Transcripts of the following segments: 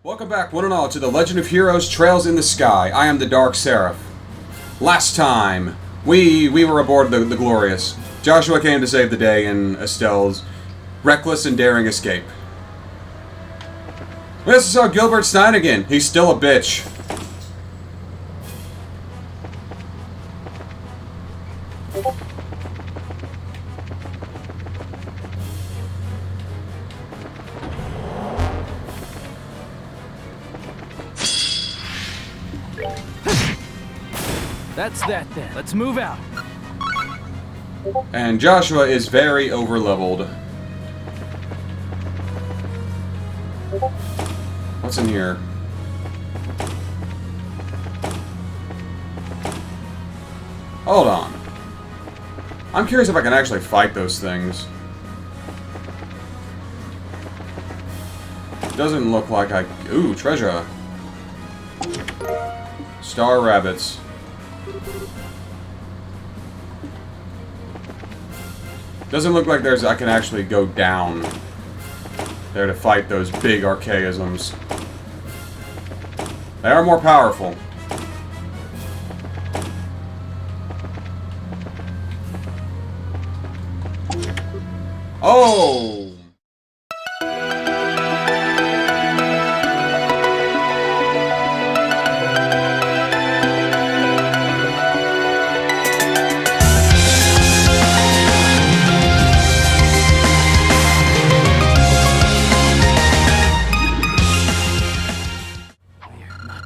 Welcome back, one and all, to the Legend of Heroes Trails in the Sky. I am the Dark Seraph. Last time, we were aboard the Glorious. Joshua came to save the day in Estelle's reckless and daring escape. We also saw Gilbert Stein again. He's still a bitch. That's that then. Let's move out. And Joshua is very overleveled. What's in here? Hold on. I'm curious if I can actually fight those things. Doesn't look like I... Ooh, treasure. Star rabbits. Doesn't look like I can actually go down there to fight those big archaisms. They are more powerful. Oh!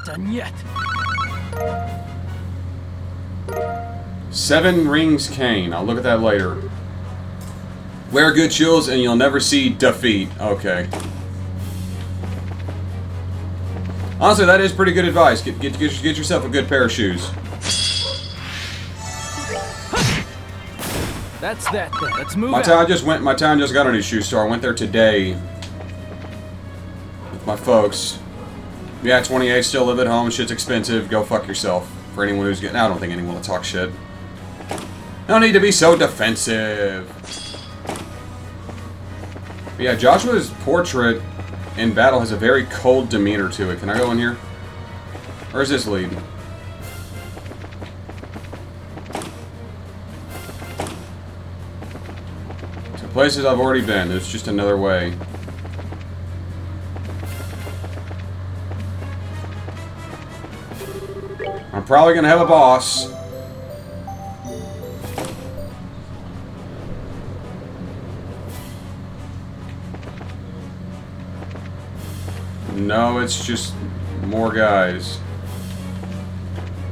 Done yet. 7 Rings Cane. I'll look at that later. Wear good shoes and you'll never see defeat. Okay. Honestly, that is pretty good advice. Get yourself a good pair of shoes. That's that then. Let's move My out. town just got a new shoe store. I went there today with my folks. Yeah, 28, still live at home. Shit's expensive. Go fuck yourself. For anyone who's getting... I don't think anyone will talk shit. No need to be so defensive. But yeah, Joshua's portrait in battle has a very cold demeanor to it. Can I go in here? Or is this leading? To places I've already been. There's just another way. I'm probably gonna have a boss. No, it's just more guys.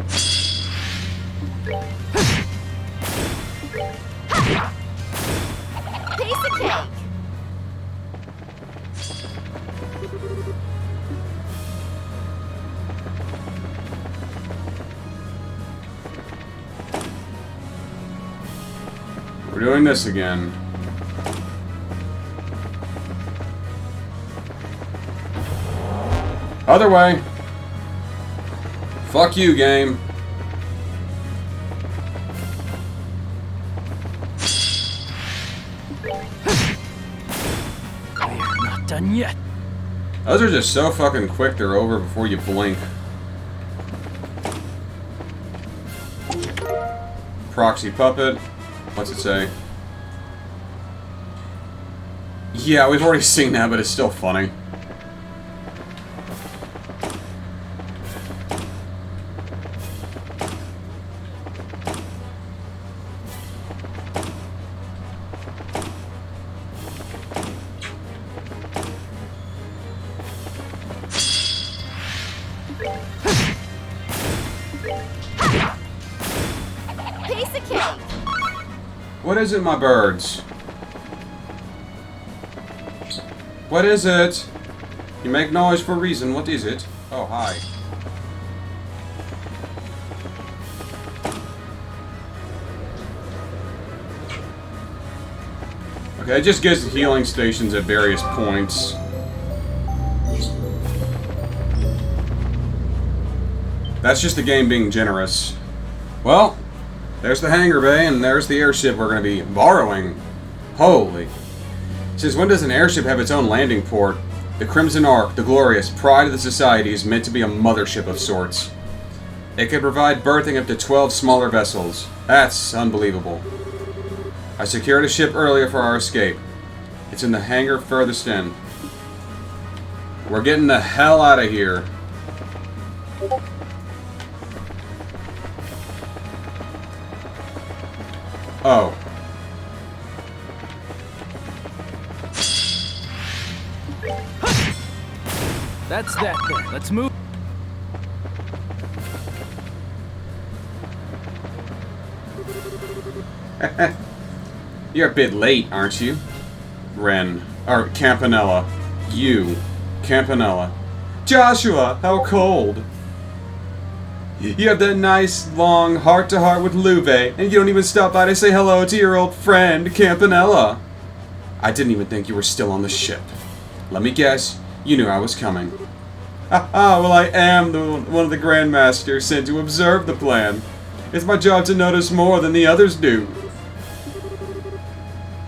Piece of cake. We're doing this again. Other way. Fuck you, game. We're not done yet. Those are just so fucking quick, they're over before you blink. Proxy puppet. What's it say? Yeah, we've already seen that, but it's still funny. Piece of cake. What is it, my birds? What is it? You make noise for a reason. What is it? Oh, hi. Okay, it just gives healing stations at various points. That's just the game being generous. Well, there's the hangar bay, and there's the airship we're going to be borrowing. Holy. Since when does an airship have its own landing port? The Crimson Ark, the glorious pride of the society, is meant to be a mothership of sorts. It can provide berthing up to 12 smaller vessels. That's unbelievable. I secured a ship earlier for our escape. It's in the hangar furthest in. We're getting the hell out of here. Oh. That's that then. Let's move. You're a bit late, aren't you? Ren. Or Campanella. You. Campanella. Joshua, how cold. You have that nice, long heart-to-heart with Luve, and you don't even stop by to say hello to your old friend, Campanella. I didn't even think you were still on the ship. Let me guess, you knew I was coming. Well, I am one of the Grandmasters sent to observe the plan. It's my job to notice more than the others do.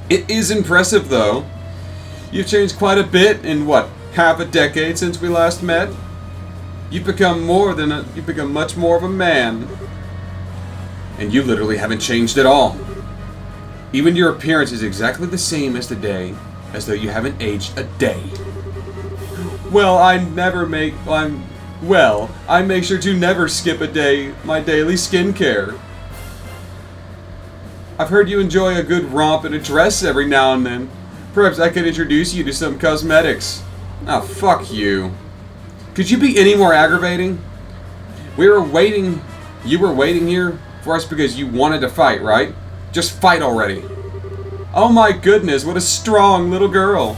It is impressive, though. You've changed quite a bit in, what, half a decade since we last met? You've become much more of a man. And you literally haven't changed at all. Even your appearance is exactly the same as today, as though you haven't aged a day. Well, I make sure to never skip a day, my daily skincare. I've heard you enjoy a good romp in a dress every now and then. Perhaps I could introduce you to some cosmetics. Oh, fuck you. Could you be any more aggravating? You were waiting here for us because you wanted to fight, right? Just fight already. Oh my goodness, what a strong little girl.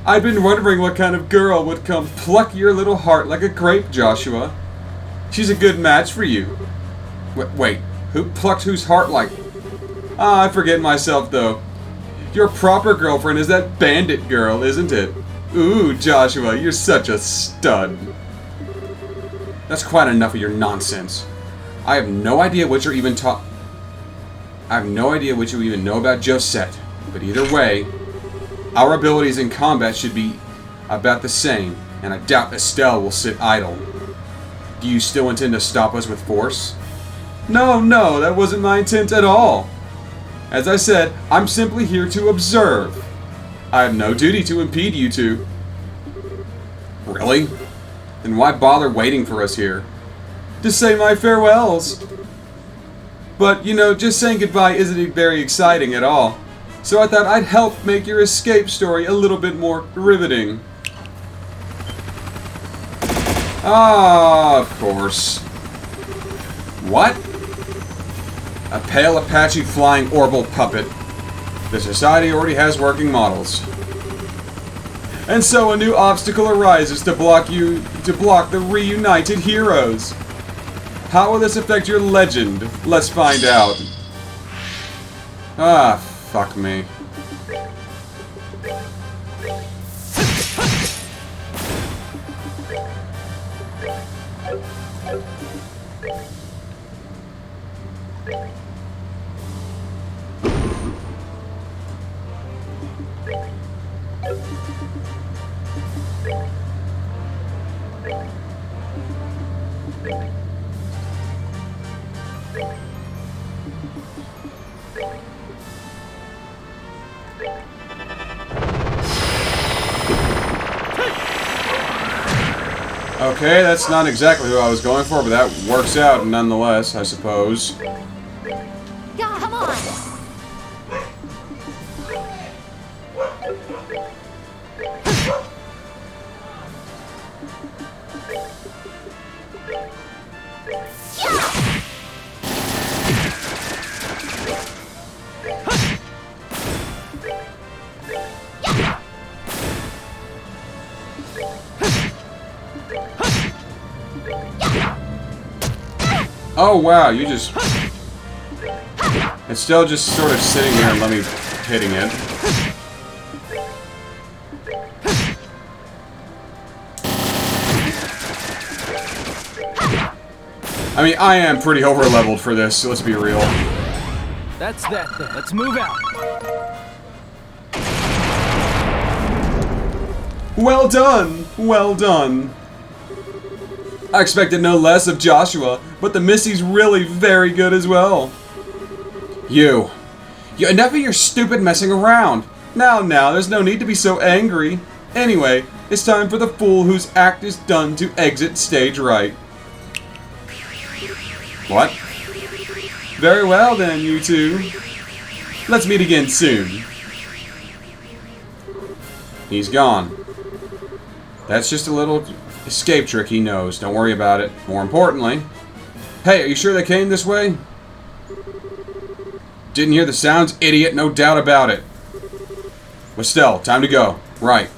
I've been wondering what kind of girl would come pluck your little heart like a grape, Joshua. She's a good match for you. Wait, who plucked whose heart like... Ah, I forget myself, though. Your proper girlfriend is that bandit girl, isn't it? Ooh, Joshua, you're such a stud. That's quite enough of your nonsense. I have no idea what you're even I have no idea what you even know about Josette, but either way, our abilities in combat should be about the same, and I doubt Estelle will sit idle. Do you still intend to stop us with force? No, that wasn't my intent at all. As I said, I'm simply here to observe. I have no duty to impede you two. Really? Then why bother waiting for us here? To say my farewells. But, you know, just saying goodbye isn't very exciting at all. So I thought I'd help make your escape story a little bit more riveting. Ah, of course. What? A pale Apache flying orbital puppet. The Society already has working models. And so a new obstacle arises to block the reunited heroes. How will this affect your legend? Let's find out. Ah, fuck me. Okay, that's not exactly who I was going for, but that works out nonetheless, I suppose. Yeah, come on. Oh wow, you just... It's still just sort of sitting here and let me hitting it. I mean, I am pretty over-leveled for this, so let's be real. That's that then. Let's move out. Well done! Well done! I expected no less of Joshua, but the Missy's really very good as well. You, enough of your stupid messing around. Now, there's no need to be so angry. Anyway, it's time for the fool whose act is done to exit stage right. What? Very well then, you two. Let's meet again soon. He's gone. That's just a little escape trick he knows. Don't worry about it. More importantly... Hey, are you sure they came this way? Didn't hear the sounds, idiot. No doubt about it. Westell, time to go. Right.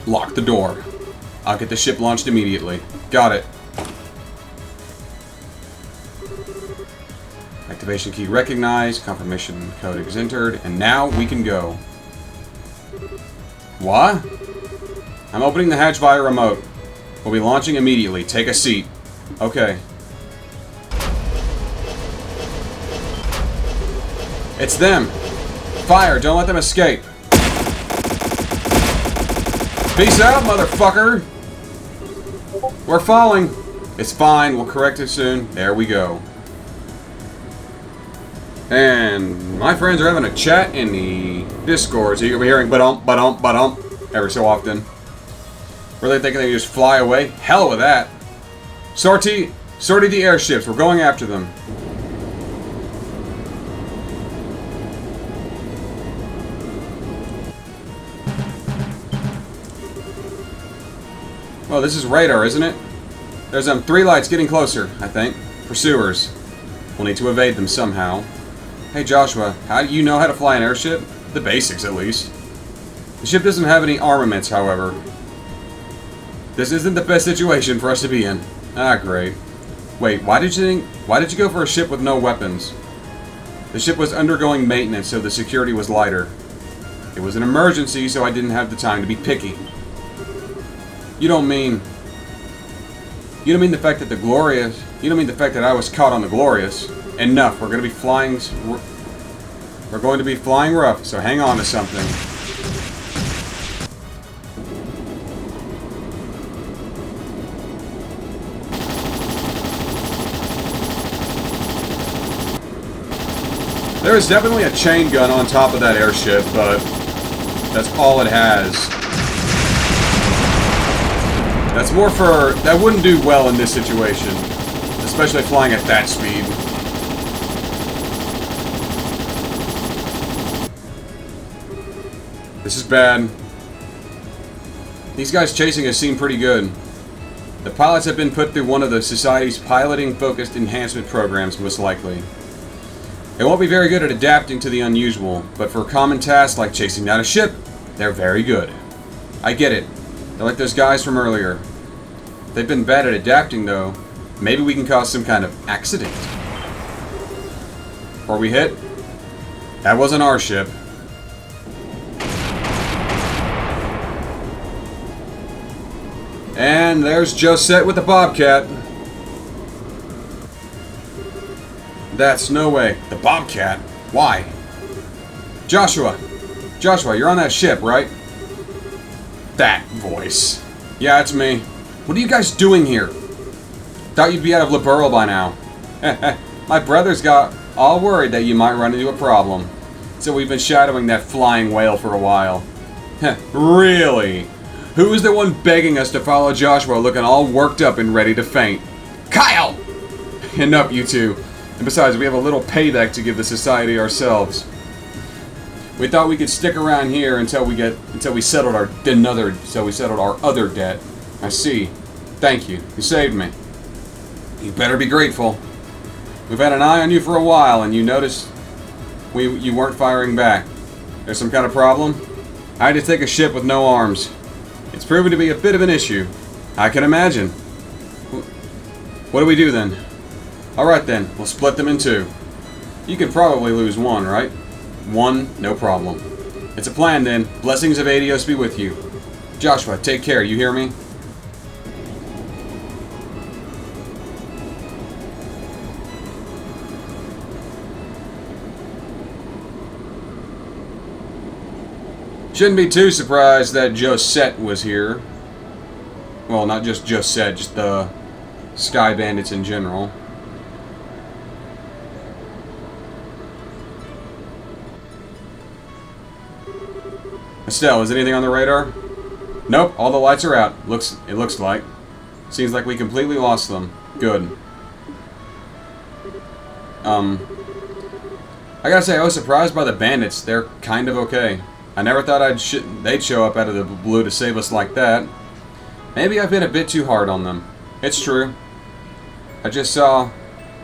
Lock the door. I'll get the ship launched immediately. Got it. Activation key recognized. Confirmation code is entered. And now we can go. What? I'm opening the hatch via remote. We'll be launching immediately. Take a seat. Okay. It's them. Fire. Don't let them escape. Peace out, motherfucker. We're falling. It's fine. We'll correct it soon. There we go. And my friends are having a chat in the Discord, so you'll be hearing ba-dump, ba-dump, ba-dump every so often. Really thinking they can just fly away? Hell with that. Sortie the airships. We're going after them. Oh, this is radar, isn't it? There's 3 lights getting closer, I think. Pursuers. We'll need to evade them somehow. Hey Joshua, how do you know how to fly an airship? The basics, at least. The ship doesn't have any armaments, however. This isn't the best situation for us to be in. Ah, great. Wait, why did you go for a ship with no weapons? The ship was undergoing maintenance, so the security was lighter. It was an emergency, so I didn't have the time to be picky. You don't mean the fact that you don't mean the fact that I was caught on the Glorious. Enough. We're going to be flying rough, so hang on to something. There is definitely a chain gun on top of that airship, but that's all it has. That wouldn't do well in this situation, especially flying at that speed. This is bad. These guys chasing us seem pretty good. The pilots have been put through one of the Society's piloting-focused enhancement programs, most likely. They won't be very good at adapting to the unusual, but for common tasks like chasing down a ship, they're very good. I get it. They're like those guys from earlier. They've been bad at adapting, though. Maybe we can cause some kind of accident. Before we hit, that wasn't our ship. And there's Josette with the Bobcat. That's no way. The Bobcat? Why? Joshua, you're on that ship, right? That voice. Yeah, it's me. What are you guys doing here? Thought you'd be out of Liberl by now. My brothers got all worried that you might run into a problem. So we've been shadowing that flying whale for a while. Really? Who is the one begging us to follow Joshua looking all worked up and ready to faint? Kyle! Enough, you two. And besides, we have a little payback to give the Society ourselves. We thought we could stick around here until we settled our other debt. I see. Thank you. You saved me. You better be grateful. We've had an eye on you for a while, and you noticed you weren't firing back. There's some kind of problem? I had to take a ship with no arms. It's proven to be a bit of an issue. I can imagine. What do we do then? Alright then, we'll split them in 2. You can probably lose 1, right? 1, no problem. It's a plan then. Blessings of Adios be with you. Joshua, take care, you hear me? Shouldn't be too surprised that Josette was here. Well, not just Josette, just the Sky Bandits in general. Estelle, is anything on the radar? Nope, all the lights are out. It looks like. Seems like we completely lost them. Good. I gotta say, I was surprised by the bandits. They're kind of okay. I never thought they'd show up out of the blue to save us like that. Maybe I've been a bit too hard on them. It's true. I just saw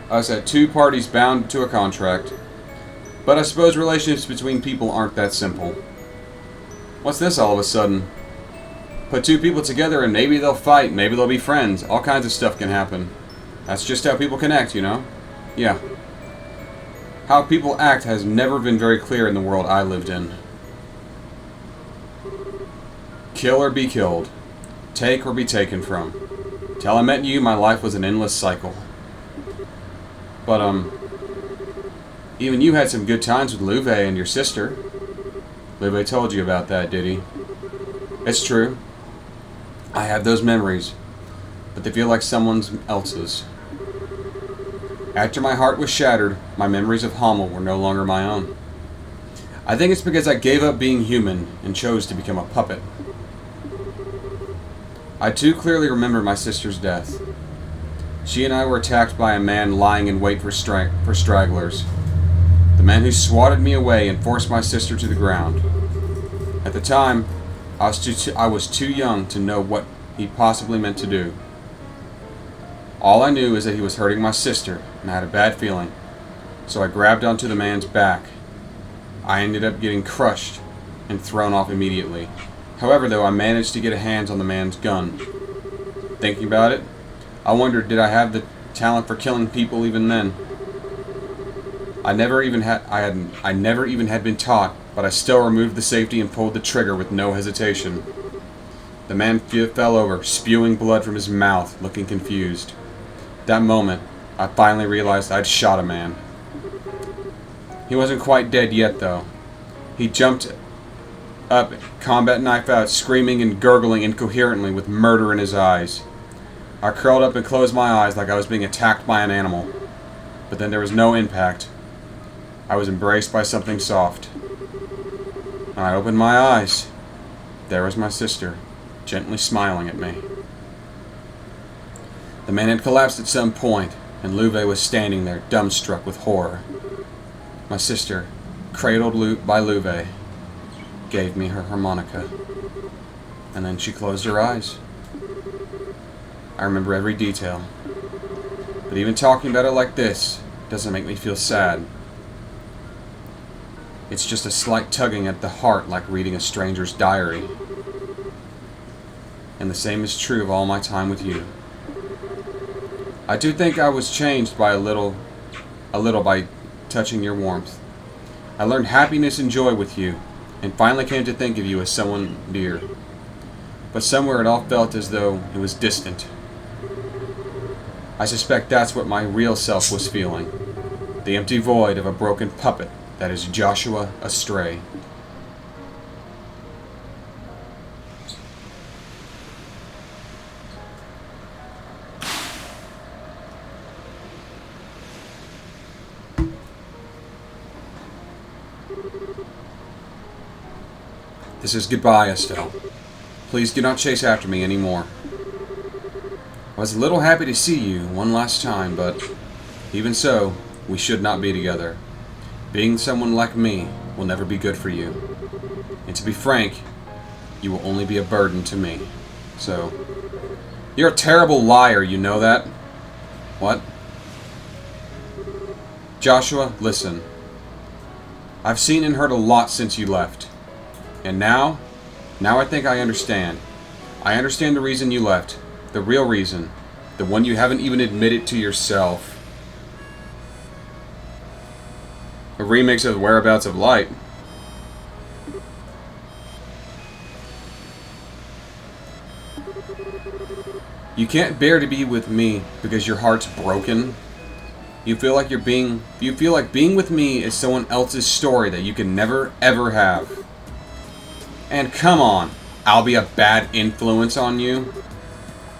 us at two parties bound to a contract. But I suppose relationships between people aren't that simple. What's this all of a sudden? Put two people together and maybe they'll fight, maybe they'll be friends. All kinds of stuff can happen. That's just how people connect, you know? Yeah. How people act has never been very clear in the world I lived in. Kill or be killed. Take or be taken from. Till I met you, my life was an endless cycle. But, even you had some good times with Louve and your sister. Louve told you about that, did he? It's true. I have those memories, but they feel like someone else's. After my heart was shattered, my memories of Hamel were no longer my own. I think it's because I gave up being human and chose to become a puppet. I too clearly remember my sister's death. She and I were attacked by a man lying in wait for stragglers. The man who swatted me away and forced my sister to the ground. At the time, I was too young to know what he possibly meant to do. All I knew is that he was hurting my sister, and I had a bad feeling, so I grabbed onto the man's back. I ended up getting crushed and thrown off immediately. However, though, I managed to get hands on the man's gun. Thinking about it, I wondered, did I have the talent for killing people even then? I never even had been taught, but I still removed the safety and pulled the trigger with no hesitation. The man fell over, spewing blood from his mouth, looking confused. That moment, I finally realized I'd shot a man. He wasn't quite dead yet, though. He jumped up, combat knife out, screaming and gurgling incoherently with murder in his eyes. I curled up and closed my eyes like I was being attacked by an animal. But then there was no impact. I was embraced by something soft. When I opened my eyes, there was my sister, gently smiling at me. The man had collapsed at some point, and Louve was standing there, dumbstruck with horror. My sister, cradled by Louve, gave me her harmonica, and then she closed her eyes. I remember every detail, but even talking about it like this doesn't make me feel sad. It's just a slight tugging at the heart, like reading a stranger's diary. And the same is true of all my time with you. I do think I was changed by a little by touching your warmth. I learned happiness and joy with you, and finally came to think of you as someone dear. But somewhere it all felt as though it was distant. I suspect that's what my real self was feeling. The empty void of a broken puppet that is Joshua Astray. This is goodbye, Estelle. Please do not chase after me anymore. I was a little happy to see you one last time, but even so, we should not be together. Being someone like me will never be good for you. And to be frank, you will only be a burden to me. So, you're a terrible liar, you know that? What? Joshua, listen. I've seen and heard a lot since you left. And now I think I understand. I understand the reason you left. The real reason. The one you haven't even admitted to yourself. A remix of Whereabouts of Light. You can't bear to be with me because your heart's broken. You feel like being with me is someone else's story that you can never ever have. And come on, I'll be a bad influence on you?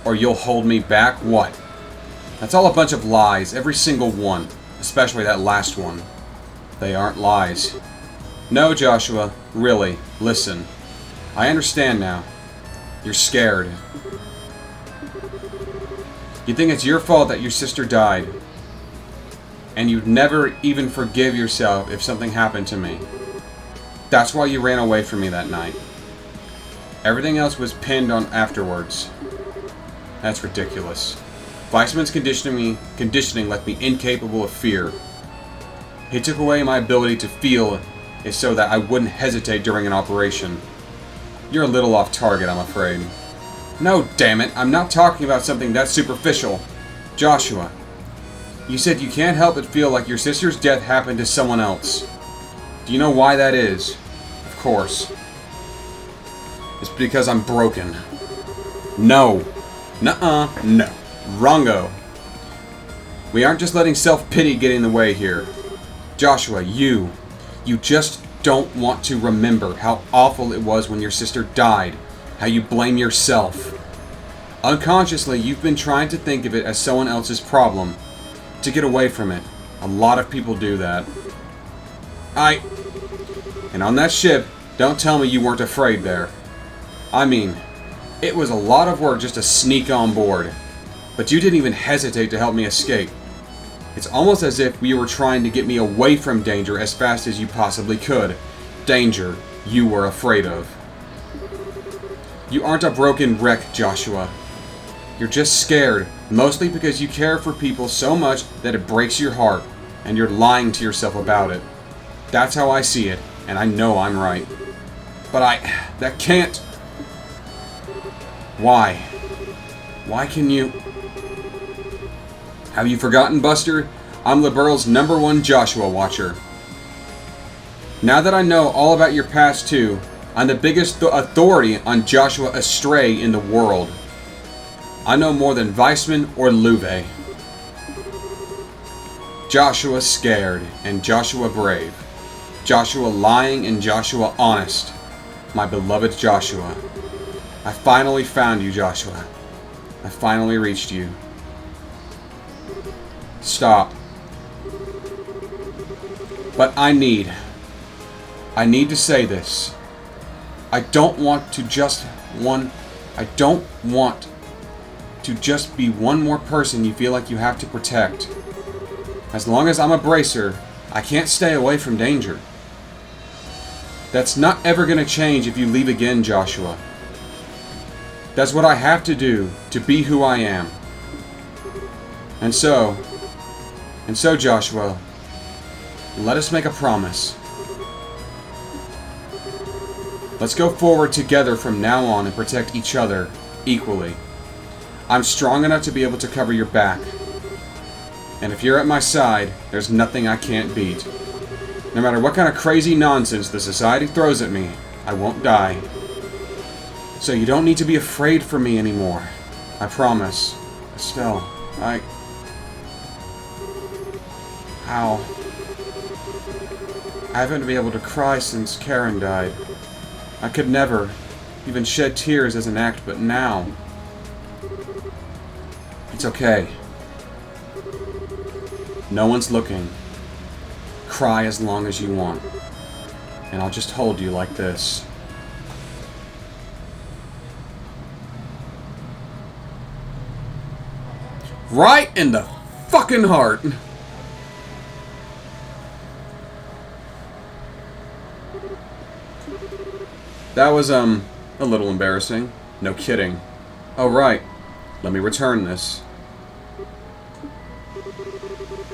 Or you'll hold me back? What? That's all a bunch of lies, every single one. Especially that last one. They aren't lies. No, Joshua, really, listen. I understand now. You're scared. You think it's your fault that your sister died. And you'd never even forgive yourself if something happened to me. That's why you ran away from me that night. Everything else was pinned on afterwards. That's ridiculous. Weissman's conditioning left me incapable of fear. He took away my ability to feel it so that I wouldn't hesitate during an operation. You're a little off target, I'm afraid. No, damn it, I'm not talking about something that superficial. Joshua, you said you can't help but feel like your sister's death happened to someone else. Do you know why that is? Of course. It's because I'm broken. No. Nuh-uh. No. Wrongo. We aren't just letting self-pity get in the way here. Joshua, you just don't want to remember how awful it was when your sister died. How you blame yourself. Unconsciously, you've been trying to think of it as someone else's problem. To get away from it. A lot of people do that. And on that ship, don't tell me you weren't afraid there. I mean, it was a lot of work just to sneak on board. But you didn't even hesitate to help me escape. It's almost as if you were trying to get me away from danger as fast as you possibly could. Danger you were afraid of. You aren't a broken wreck, Joshua. You're just scared, mostly because you care for people so much that it breaks your heart, and you're lying to yourself about it. That's how I see it, and I know I'm right. But that can't... Why? Why can you... Have you forgotten, Buster? I'm Liberl's #1 Joshua watcher. Now that I know all about your past too, I'm the biggest authority on Joshua Astray in the world. I know more than Weissman or Louvet. Joshua scared and Joshua brave. Joshua lying and Joshua honest. My beloved Joshua. I finally found you, Joshua. I finally reached you. Stop. But I need to say this. I don't want to just be one more person you feel like you have to protect. As long as I'm a bracer, I can't stay away from danger. That's not ever going to change if you leave again, Joshua. That's what I have to do to be who I am. And so, Joshua, let us make a promise. Let's go forward together from now on and protect each other equally. I'm strong enough to be able to cover your back. And if you're at my side, there's nothing I can't beat. No matter what kind of crazy nonsense the society throws at me, I won't die. So you don't need to be afraid for me anymore. I promise. Estelle, How? I haven't been able to cry since Karen died. I could never even shed tears as an act, but now... It's okay. No one's looking. Cry as long as you want. And I'll just hold you like this. Right in the fucking heart. That was, a little embarrassing. No kidding. Oh, right. Let me return this.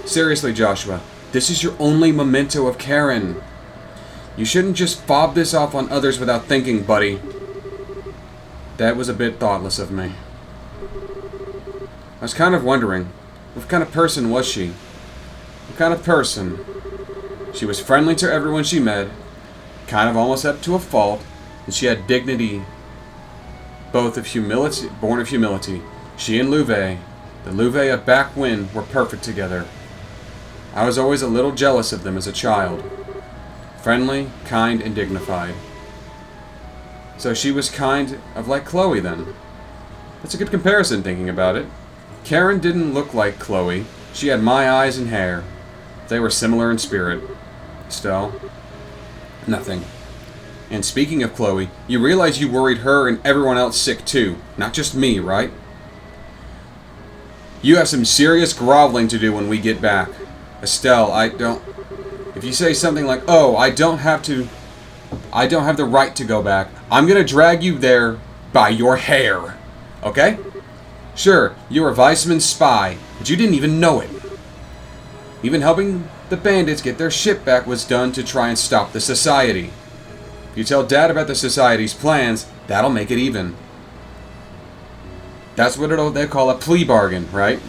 Seriously, Joshua, this is your only memento of Karen. You shouldn't just fob this off on others without thinking, buddy. That was a bit thoughtless of me. I was kind of wondering, what kind of person was she? What kind of person? She was friendly to everyone she met, kind of almost up to a fault, and she had dignity, both of humility, born of humility. She and Louvet, the Louvet of back when, were perfect together. I was always a little jealous of them as a child. Friendly, kind, and dignified. So she was kind of like Chloe then. That's a good comparison thinking about it. Karen didn't look like Chloe. She had my eyes and hair. They were similar in spirit. Estelle? Nothing. And speaking of Chloe, you realize you worried her and everyone else sick too. Not just me, right? You have some serious groveling to do when we get back. Estelle, I don't... If you say something like, oh, I don't have the right to go back, I'm gonna drag you there by your hair. Okay? Sure, you're a Weissman's spy, but you didn't even know it. Even helping the bandits get their ship back was done to try and stop the Society. If you tell Dad about the Society's plans, that'll make it even. That's what they call a plea bargain, right?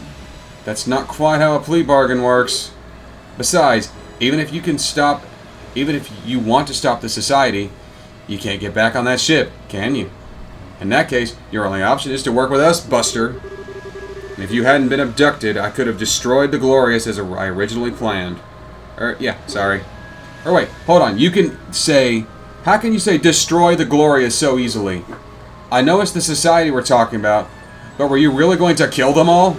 That's not quite how a plea bargain works. Besides, even if you want to stop the Society, you can't get back on that ship, can you? In that case, your only option is to work with us, Buster. And if you hadn't been abducted, I could have destroyed the Glorious as I originally planned. Sorry. Or wait, hold on. How can you say destroy the Glorious so easily? I know it's the Society we're talking about, but were you really going to kill them all?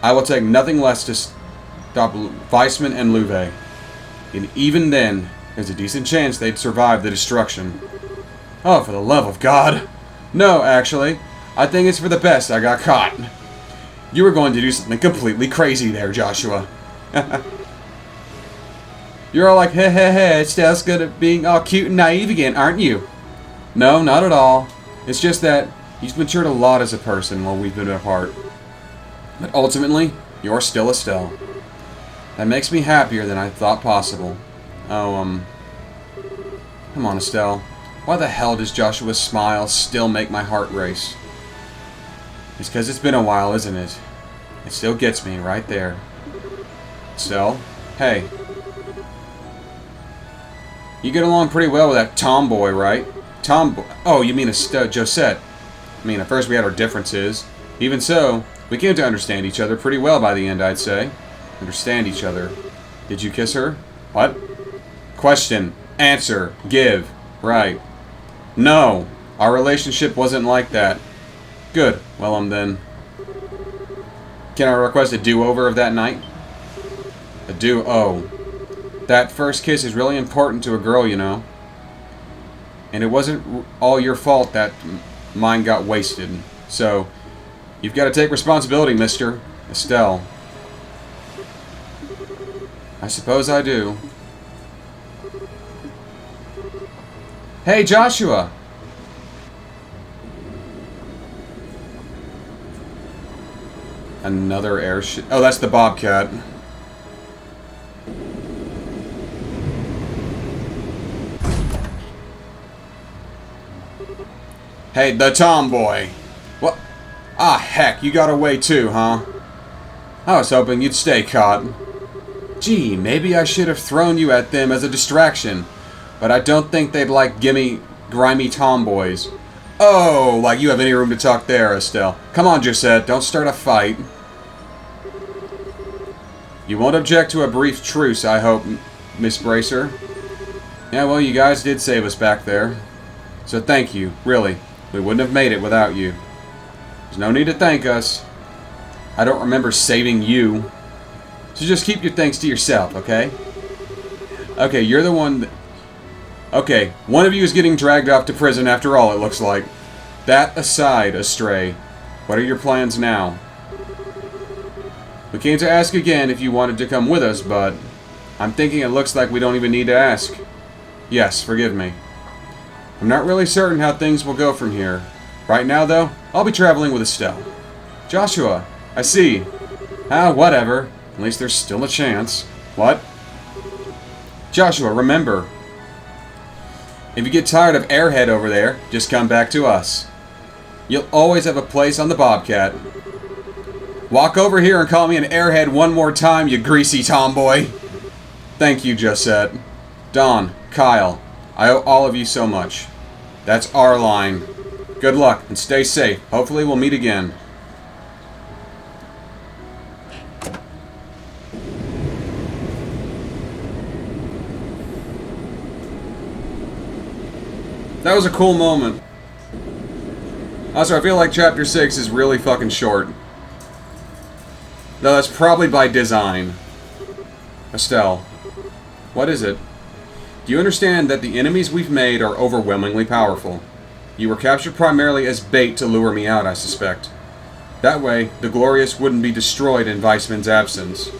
I will take nothing less to stop Weissman and Louvet. And even then, there's a decent chance they'd survive the destruction. Oh, for the love of God. No, actually. I think it's for the best I got caught. You were going to do something completely crazy there, Joshua. You're all like, hey, Estelle's good at being all cute and naive again, aren't you? No, not at all. It's just that he's matured a lot as a person while we've been apart. But ultimately, you're still Estelle. That makes me happier than I thought possible. Oh, come on, Estelle. Why the hell does Joshua's smile still make my heart race? It's because it's been a while, isn't it? It still gets me right there. Estelle? Hey. You get along pretty well with that tomboy, right? Tomboy? Oh, you mean Josette. I mean, at first we had our differences. Even so, we came to understand each other pretty well by the end, I'd say. Understand each other. Did you kiss her? What? Question. Answer. Give. Right. No. Our relationship wasn't like that. Good. Well, then. Can I request a do-over of that night? A do-oh. That first kiss is really important to a girl, you know. And it wasn't all your fault that mine got wasted. So, you've got to take responsibility, mister. Estelle. I suppose I do. Hey, Joshua! Another airship. Oh, that's the Bobcat. Hey, the tomboy. What? Ah, heck, you got away too, huh? I was hoping you'd stay caught. Gee, maybe I should have thrown you at them as a distraction. But I don't think they'd like grimy tomboys. Oh, like you have any room to talk there, Estelle. Come on, Josette, don't start a fight. You won't object to a brief truce, I hope, Miss Bracer. Yeah, well, you guys did save us back there. So thank you, really. We wouldn't have made it without you. There's no need to thank us. I don't remember saving you. So just keep your thanks to yourself, okay? Okay, you're the one that... Okay, one of you is getting dragged off to prison after all, it looks like. That aside, Astray, what are your plans now? We came to ask again if you wanted to come with us, but I'm thinking it looks like we don't even need to ask. Yes, forgive me. I'm not really certain how things will go from here. Right now, though, I'll be traveling with Estelle. Joshua, I see. Ah, whatever. At least there's still a chance. What? Joshua, remember. If you get tired of Airhead over there, just come back to us. You'll always have a place on the Bobcat. Walk over here and call me an Airhead one more time, you greasy tomboy. Thank you, Josette. Don, Kyle, I owe all of you so much. That's our line. Good luck and stay safe. Hopefully we'll meet again. That was a cool moment. Also, I feel like Chapter 6 is really fucking short. Though that's probably by design. Estelle, what is it? Do you understand that the enemies we've made are overwhelmingly powerful? You were captured primarily as bait to lure me out, I suspect. That way, the Glorious wouldn't be destroyed in Weissman's absence.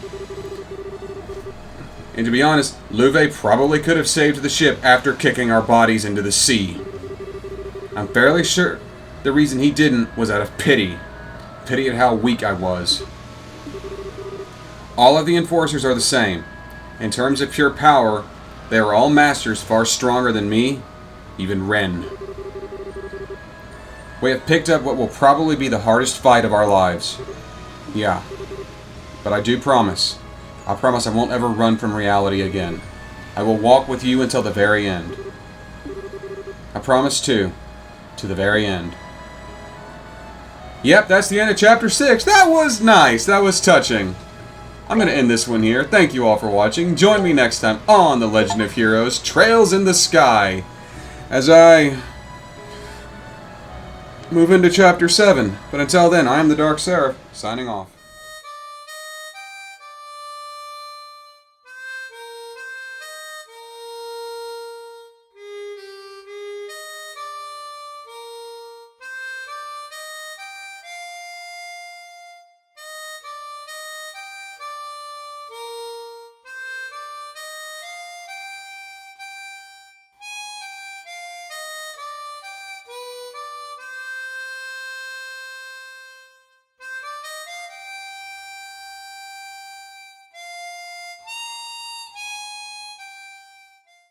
And to be honest, Louvet probably could have saved the ship after kicking our bodies into the sea. I'm fairly sure the reason he didn't was out of pity. Pity at how weak I was. All of the Enforcers are the same. In terms of pure power, they are all masters far stronger than me, even Ren. We have picked up what will probably be the hardest fight of our lives. Yeah. But I do promise. I promise I won't ever run from reality again. I will walk with you until the very end. I promise too. To the very end. Yep, that's the end of Chapter 6. That was nice. That was touching. I'm going to end this one here. Thank you all for watching. Join me next time on The Legend of Heroes: Trails in the Sky, as I move into Chapter 7. But until then, I am the Dark Seraph, signing off.